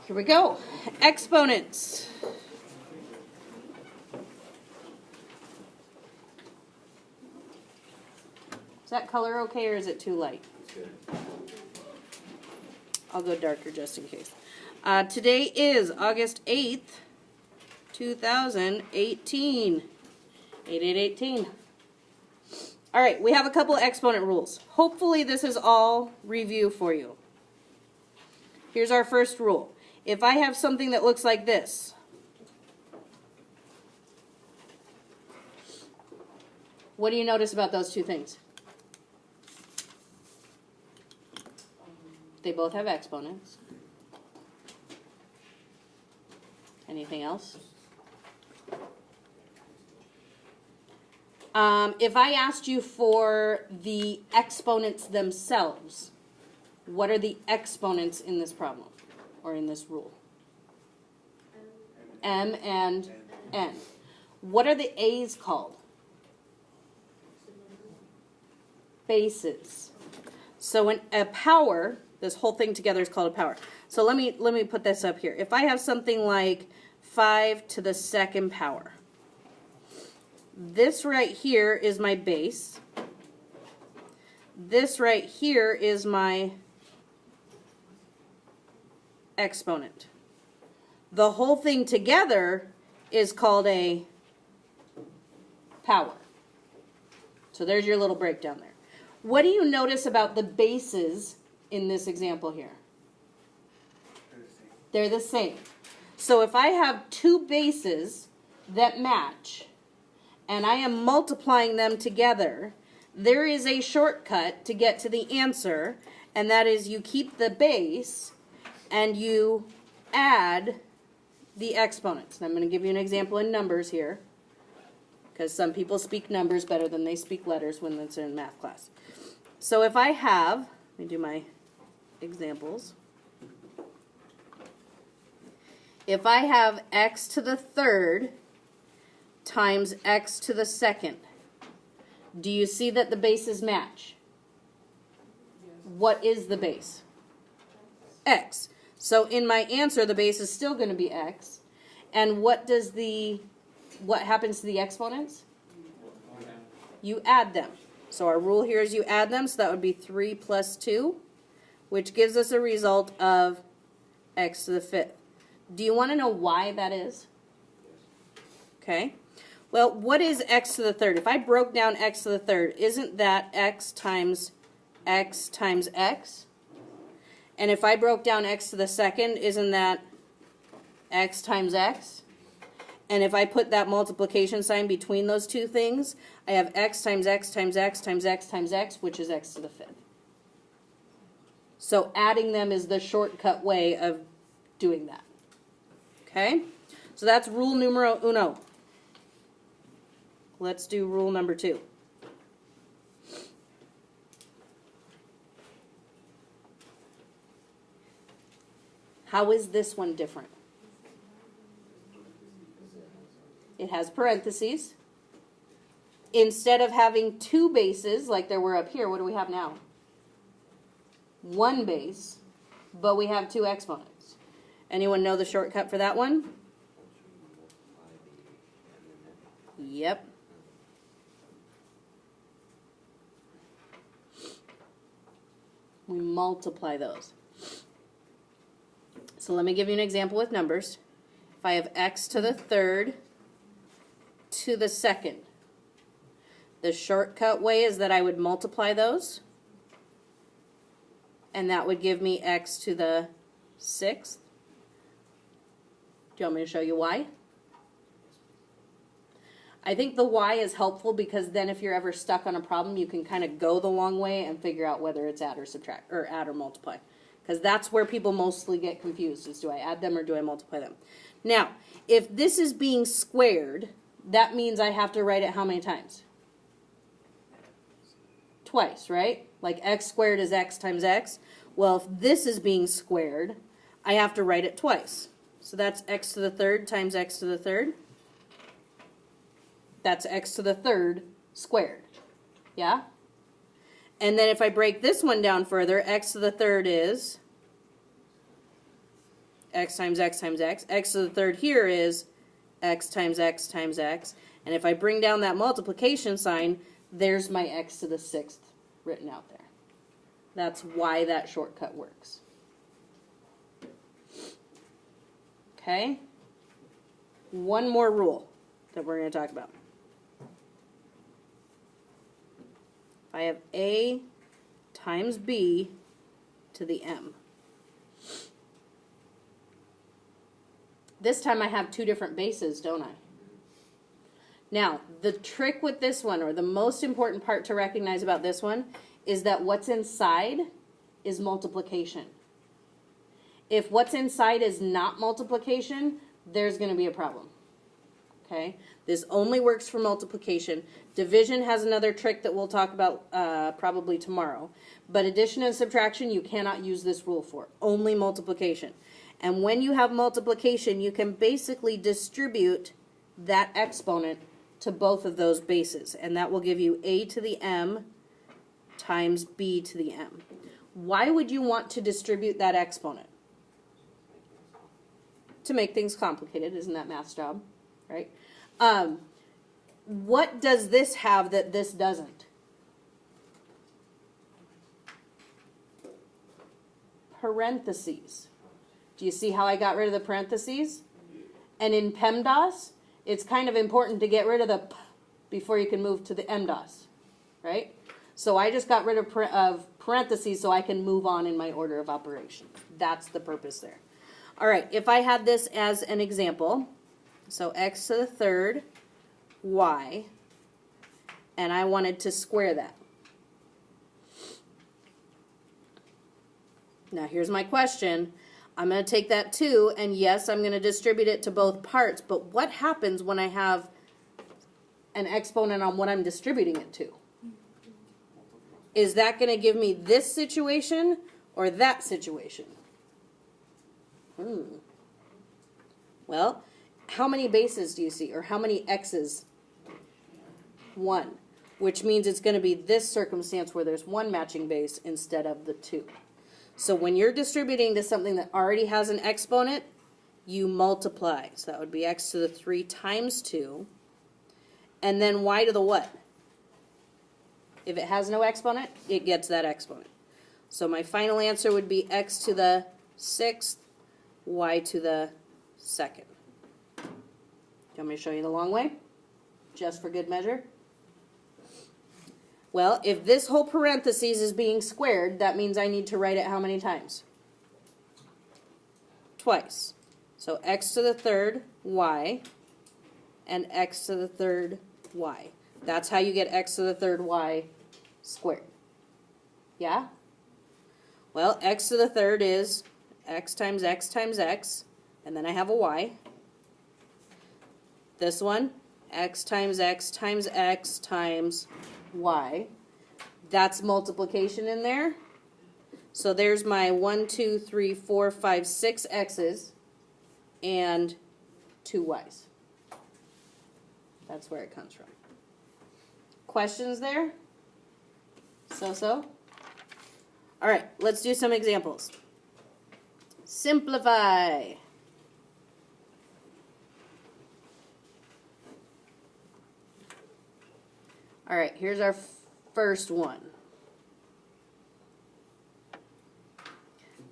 Here we go. Exponents. Is that color okay or is it too light? I'll go darker just in case. Today is August 8th, 2018. 8818. All right, we have a couple exponent rules. Hopefully this is all review for you. Here's our first rule. If I have something that looks like this, what do you notice about those two things? They both have exponents. Anything else? If I asked you for the exponents themselves, what are the exponents in this problem or in this rule? M and N. What are the A's called? Bases. So in a power, this whole thing together is called a power. So let me put this up here. If I have something like 5 to the second power, this right here is my base. This right here is my exponent. The whole thing together is called a power. So there's your little breakdown there. What do you notice about the bases in this example here? They're the same. So if I have two bases that match, and I am multiplying them together, there is a shortcut to get to the answer, and that is you keep the base and you add the exponents. And I'm going to give you an example in numbers here, because some people speak numbers better than they speak letters when it's in math class. So if I have, let me do my examples. If I have x to the third times x to the second, do you see that the bases match? Yes. What is the base? X. So in my answer, the base is still going to be x. And what happens to the exponents? You add them. So our rule here is you add them, so that would be 3 plus 2, which gives us a result of x to the fifth. Do you want to know why that is? Okay. Well, what is x to the third? If I broke down x to the third, isn't that x times x times x? And if I broke down x to the second, isn't that x times x? And if I put that multiplication sign between those two things, I have x times x times x times x times x, which is x to the fifth. So adding them is the shortcut way of doing that. Okay? So that's rule numero uno. Let's do rule number 2. How is this one different? It has parentheses. Instead of having two bases like there were up here, what do we have now? One base, but we have two exponents. Anyone know the shortcut for that one? Yep. We multiply those. So let me give you an example with numbers. If I have x to the third to the second, the shortcut way is that I would multiply those, and that would give me x to the sixth. Do you want me to show you why? I think the why is helpful because then if you're ever stuck on a problem, you can kind of go the long way and figure out whether it's add or subtract, or add or multiply. Because that's where people mostly get confused, is do I add them or do I multiply them? Now, if this is being squared, that means I have to write it how many times? Twice, right? Like x squared is x times x. Well, if this is being squared, I have to write it twice. So that's x to the third times x to the third. That's x to the third squared. Yeah? And then if I break this one down further, x to the third is x times x times x. X to the third here is x times x times x. And if I bring down that multiplication sign, there's my x to the sixth written out there. That's why that shortcut works. Okay? One more rule that we're going to talk about. If I have a times b to the m. This time I have two different bases, don't I? Now, the trick with this one, or the most important part to recognize about this one, is that what's inside is multiplication. If what's inside is not multiplication, there's going to be a problem. Okay? This only works for multiplication. Division has another trick that we'll talk about probably tomorrow. But addition and subtraction, you cannot use this rule for. Only multiplication. And when you have multiplication, you can basically distribute that exponent to both of those bases. And that will give you a to the m times b to the m. Why would you want to distribute that exponent? To make things complicated. Isn't that math's job? Right? What does this have that this doesn't? Parentheses. Do you see how I got rid of the parentheses? And in PEMDAS, it's kind of important to get rid of the p before you can move to the MDOS, right? So I just got rid of parentheses so I can move on in my order of operation. That's the purpose there. All right, if I had this as an example, so x to the third y, and I wanted to square that. Now here's my question. I'm going to take that 2, and yes, I'm going to distribute it to both parts, but what happens when I have an exponent on what I'm distributing it to? Is that going to give me this situation or that situation? Well, how many bases do you see, or how many x's? 1, which means it's going to be this circumstance where there's one matching base instead of the 2. So when you're distributing to something that already has an exponent, you multiply. So that would be x to the 3 times 2. And then y to the what? If it has no exponent, it gets that exponent. So my final answer would be x to the 6th, y to the 2nd. Do you want me to show you the long way? Just for good measure? Well, if this whole parentheses is being squared, that means I need to write it how many times? Twice. So x to the 3rd y and x to the 3rd y. That's how you get x to the 3rd y squared. Yeah? Well, x to the 3rd is x times x times x, and then I have a y. This one, x times x times x times y. That's multiplication in there. So there's my 1, 2, 3, 4, 5, 6 x's and 2 y's. That's where it comes from. Questions there? So? All right, let's do some examples. Simplify. All right, here's our first one.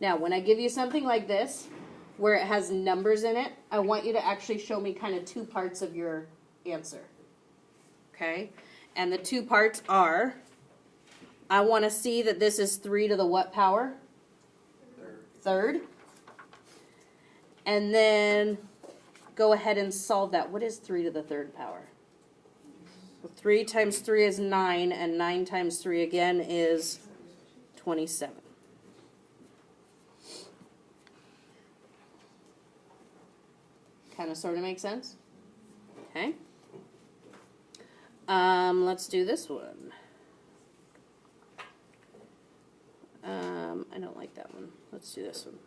Now, when I give you something like this, where it has numbers in it, I want you to actually show me kind of 2 parts of your answer. Okay? And the 2 parts are, I want to see that this is 3 to the what power? Third. And then go ahead and solve that. What is 3 to the 3rd power? 3 times 3 is 9, and 9 times 3 again is 27. Kind of sort of makes sense? Okay. Let's do this one. I don't like that one. Let's do this one.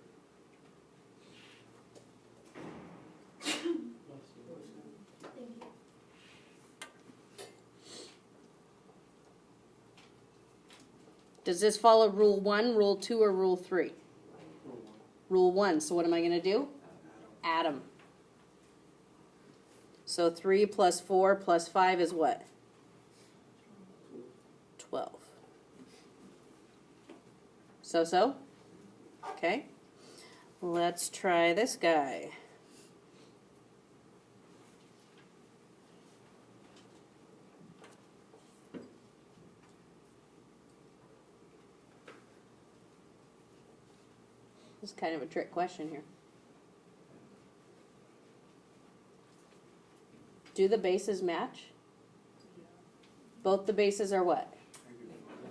Does this follow Rule 1, Rule 2, or Rule 3? Rule 1. So what am I going to do? Add them. So 3 plus 4 plus 5 is what? 12. So? Okay. Let's try this guy. This is kind of a trick question here. Do the bases match? Both the bases are what?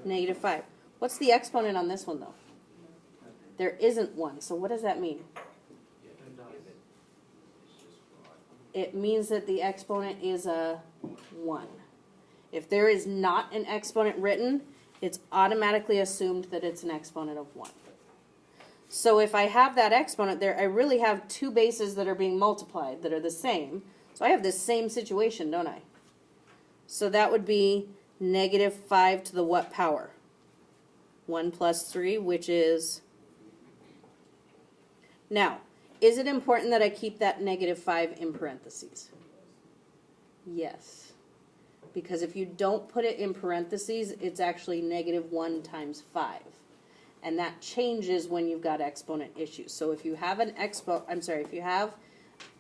-5. What's the exponent on this one, though? There isn't one. So what does that mean? It means that the exponent is a 1. If there is not an exponent written, it's automatically assumed that it's an exponent of 1. So if I have that exponent there, I really have two bases that are being multiplied that are the same. So I have this same situation, don't I? So that would be -5 to the what power? 1 plus 3, which is... Now, is it important that I keep that -5 in parentheses? Yes. Because if you don't put it in parentheses, it's actually -1 times 5. And that changes when you've got exponent issues. So if you have if you have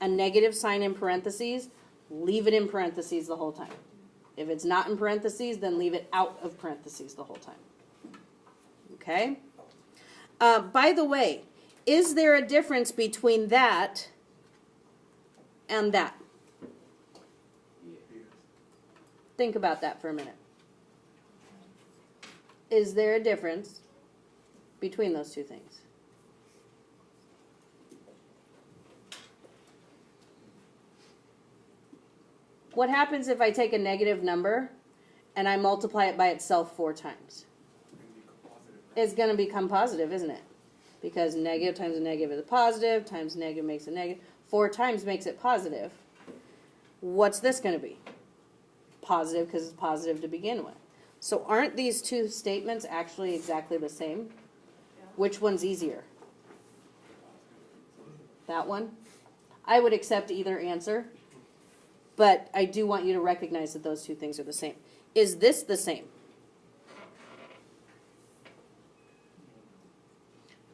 a negative sign in parentheses, leave it in parentheses the whole time. If it's not in parentheses, then leave it out of parentheses the whole time. Okay? By the way, is there a difference between that and that? Think about that for a minute. Is there a difference between those two things? What happens if I take a negative number and I multiply it by itself 4 times? It's going to become positive, isn't it? Because negative times a negative is a positive, times negative makes a negative. 4 times makes it positive. What's this going to be? Positive, because it's positive to begin with. So aren't these two statements actually exactly the same? Yeah. Which one's easier? That one? I would accept either answer, but I do want you to recognize that those two things are the same. Is this the same?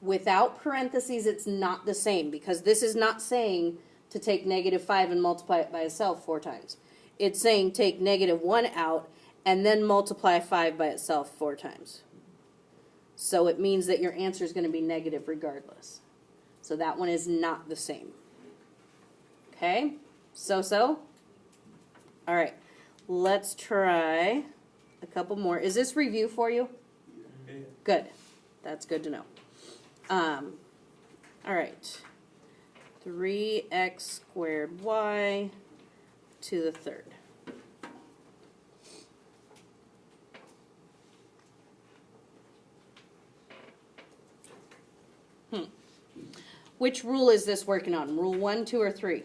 Without parentheses, it's not the same, because this is not saying to take -5 and multiply it by itself 4 times. It's saying take -1 out and then multiply 5 by itself 4 times. So it means that your answer is going to be negative regardless. So that one is not the same. Okay? So? All right. Let's try a couple more. Is this review for you? Yeah. Good. That's good to know. All right. 3x squared y to the 3rd. Which rule is this working on? Rule 1, 2, or 3?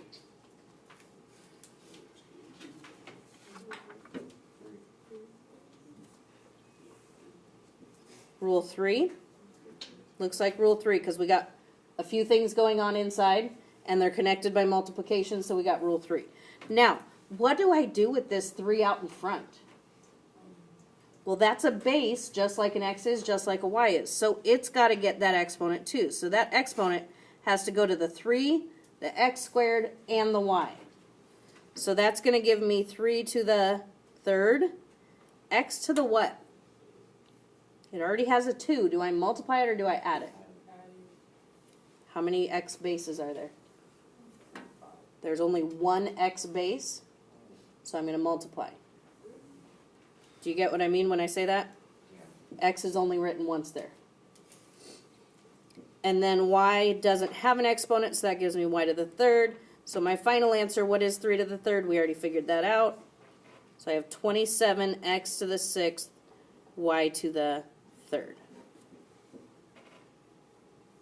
Rule 3? Looks like rule 3, because we got a few things going on inside, and they're connected by multiplication, so we got rule 3. Now, what do I do with this 3 out in front? Well, that's a base, just like an x is, just like a y is. So it's got to get that exponent too. So that exponent has to go to the 3, the x squared, and the y. So that's going to give me 3 to the 3rd, x to the what? It already has a 2. Do I multiply it or do I add it? How many x bases are there? There's only one x base, so I'm going to multiply. Do you get what I mean when I say that? X is only written once there. And then y doesn't have an exponent, so that gives me y to the 3rd. So my final answer, what is 3 to the 3rd? We already figured that out. So I have 27x to the 6th, y to the 3rd.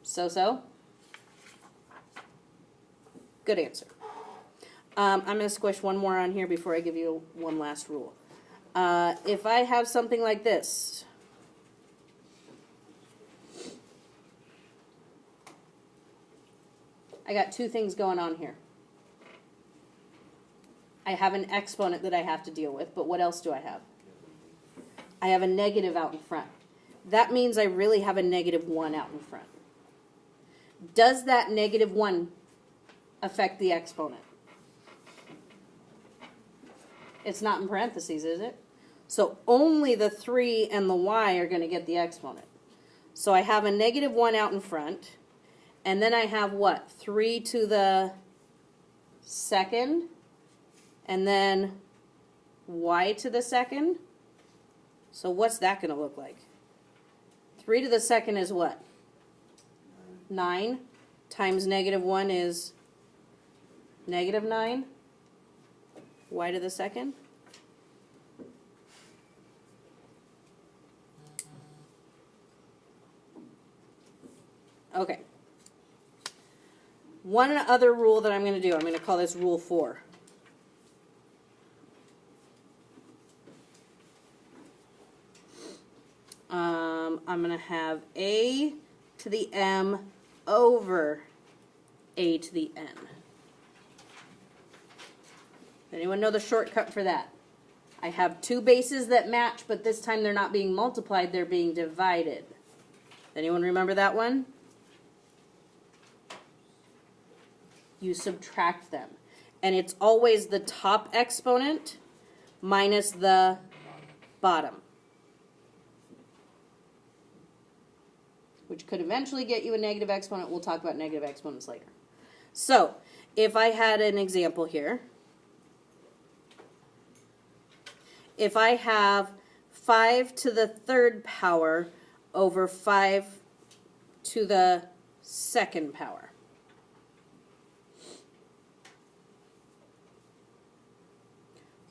So? Good answer. I'm going to squish one more on here before I give you one last rule. If I have something like this, I got two things going on here. I have an exponent that I have to deal with, but what else do I have? I have a negative out in front. That means I really have a -1 out in front. Does that -1 affect the exponent? It's not in parentheses, is it? So only the 3 and the y are going to get the exponent. So I have a -1 out in front, and then I have what? 3 to the second, and then y to the second. So what's that going to look like? 3 to the second is what? 9 times -1 is -9. Y to the second. Okay. One other rule that I'm going to do, I'm going to call this rule 4. I'm going to have a to the m over a to the n. Anyone know the shortcut for that? I have two bases that match, but this time they're not being multiplied, they're being divided. Anyone remember that one? You subtract them. And it's always the top exponent minus the bottom, which could eventually get you a negative exponent. We'll talk about negative exponents later. So, if I had an example here, if I have 5 to the third power over 5 to the second power,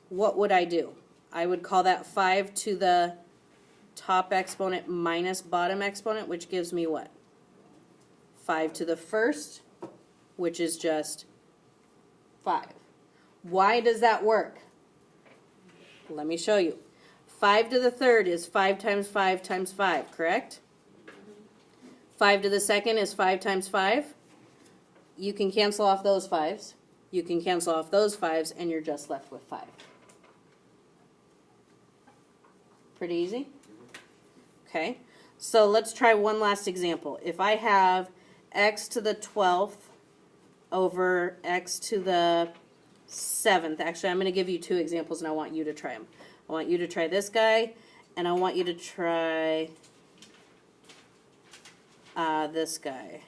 what would I do? I would call that 5 to the top exponent minus bottom exponent, which gives me what? 5 to the first, which is just 5. Why does that work? Let me show you. 5 to the third is 5 times 5 times 5, correct? 5 to the second is 5 times 5. You can cancel off those 5s. You can cancel off those 5s, and you're just left with 5. Pretty easy? Okay, so let's try one last example. If I have x to the 12th over x to the 7th, actually I'm going to give you two examples and I want you to try them. I want you to try this guy, and I want you to try this guy.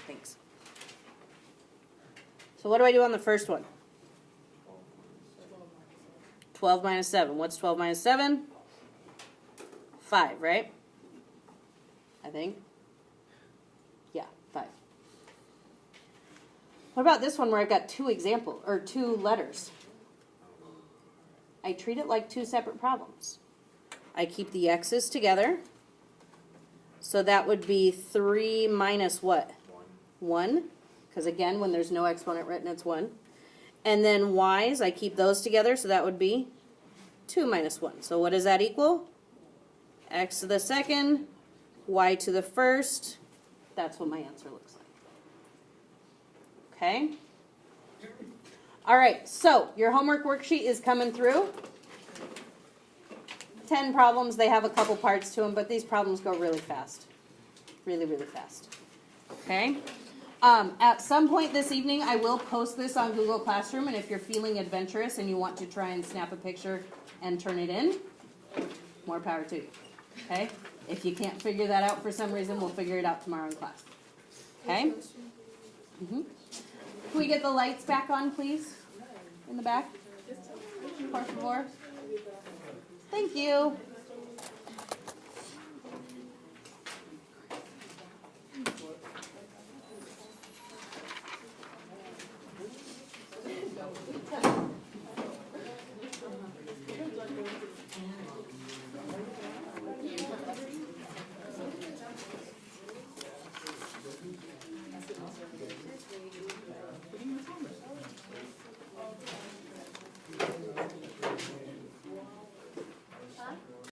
Thanks. So what do I do on the first one? 12 minus 7. What's 12 minus 7? 5, right? I think. Yeah, 5. What about this one where I've got two examples, or two letters? I treat it like two separate problems. I keep the x's together. So that would be 3 minus what? 1. Because again, when there's no exponent written, it's 1. And then y's, I keep those together, so that would be 2 minus 1. So what does that equal? X to the second, y to the first. That's what my answer looks like. Okay? All right, so your homework worksheet is coming through. 10 problems. They have a couple parts to them, but these problems go really fast. Really, really fast. Okay? At some point this evening, I will post this on Google Classroom, and if you're feeling adventurous and you want to try and snap a picture and turn it in, more power to you. Okay? If you can't figure that out for some reason, we'll figure it out tomorrow in class. Okay? Mm-hmm. Can we get the lights back on, please? In the back? Por favor. Thank you.